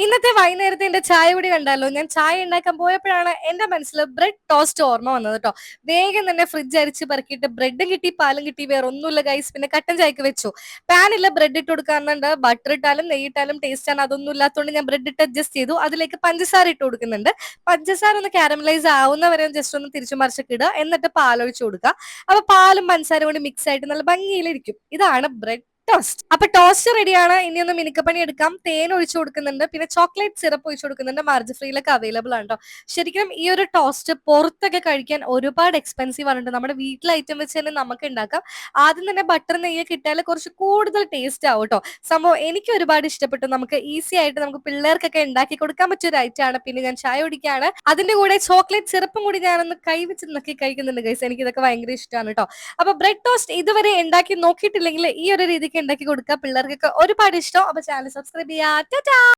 ഇന്നത്തെ വൈകുന്നേരത്തെ എന്റെ ചായ കുടി കണ്ടാലോ? ഞാൻ ചായ ഉണ്ടാക്കാൻ പോയപ്പോഴാണ് എന്റെ മനസ്സിൽ ബ്രെഡ് ടോസ്റ്റ് ഓർമ്മ വന്നത് കേട്ടോ. വേഗം തന്നെ ഫ്രിഡ്ജ് അരിച്ച് പെറുക്കിയിട്ട് ബ്രെഡും കിട്ടി, പാലും കിട്ടി, വേറെ ഒന്നുമില്ല ഗൈസ്. പിന്നെ കട്ടൻ ചായക്ക് വെച്ചു. പാനില്ല, ബ്രെഡ് ഇട്ട് കൊടുക്കാറുണ്ട്. ബട്ടർ ഇട്ടാലും നെയ്യ് ഇട്ടാലും ടേസ്റ്റ് ആണ്. അതൊന്നും ഇല്ലാത്തതുകൊണ്ട് ഞാൻ ബ്രെഡ് ഇട്ട് അഡ്ജസ്റ്റ് ചെയ്തു. അതിലേക്ക് പഞ്ചസാര ഇട്ട് കൊടുക്കുന്നുണ്ട്. പഞ്ചസാര ഒന്ന് കാരമലൈസ് ആവുന്നവരെ ജസ്റ്റ് ഒന്ന് തിരിച്ചു മറിച്ചിട്ട് ഇടുക. എന്നിട്ട് പാലൊഴിച്ച് കൊടുക്കുക. അപ്പൊ പാലും പഞ്ചസാരയും കൂടി മിക്സ് ആയിട്ട് നല്ല ഭംഗിയിലിരിക്കും. ഇതാണ് ബ്രെഡ് ടോസ്റ്റ്. അപ്പൊ ടോസ്റ്റ് റെഡിയാണ്. ഇനി ഒന്ന് മിനുക്കപ്പണി എടുക്കാം. തേൻ ഒഴിച്ചു കൊടുക്കുന്നുണ്ട്. പിന്നെ ചോക്ലേറ്റ് സിറപ്പ് ഒഴിച്ചു കൊടുക്കുന്നുണ്ട്. മാർജ് ഫ്രീയിലൊക്കെ അവൈലബിൾ ആണ് കേട്ടോ. ശരിക്കും ഈ ഒരു ടോസ്റ്റ് പുറത്തൊക്കെ കഴിക്കാൻ ഒരുപാട് എക്സ്പെൻസീവ് ആണ് ട്ടോ. നമ്മുടെ വീട്ടിലെ ഐറ്റം വെച്ച് തന്നെ നമുക്ക് ഉണ്ടാക്കാം. ആദ്യം തന്നെ ബട്ടർ നെയ്യൊക്കെ ഇട്ടാൽ കുറച്ച് കൂടുതൽ ടേസ്റ്റ് ആവും കേട്ടോ. സംഭവം എനിക്ക് ഒരുപാട് ഇഷ്ടപ്പെട്ടു. നമുക്ക് ഈസി ആയിട്ട് നമുക്ക് പിള്ളേർക്കൊക്കെ ഉണ്ടാക്കി കൊടുക്കാൻ പറ്റിയ ഒരു ഐറ്റം ആണ്. പിന്നെ ഞാൻ ചായ കുടിക്കുകയാണ്. അതിന്റെ കൂടെ ചോക്ലേറ്റ് സിറപ്പും കൂടി ഞാനൊന്ന് കൈവച്ച് നക്കി കഴിക്കുന്നുണ്ട് ഗൈസ്. എനിക്ക് ഇതൊക്കെ ഭയങ്കര ഇഷ്ടമാണ് കേട്ടോ. അപ്പൊ ബ്രെഡ് ടോസ്റ്റ് ഇതുവരെ ഉണ്ടാക്കി നോക്കിയിട്ടില്ലെങ്കിൽ ഈ ഒരു രീതിക്ക് ഉണ്ടാക്കി കൊടുക്കുക. പിള്ളേർക്കൊക്കെ ഒരുപാട് ഇഷ്ടം. അപ്പൊ ചാനൽ സബ്സ്ക്രൈബ് ചെയ്യാ.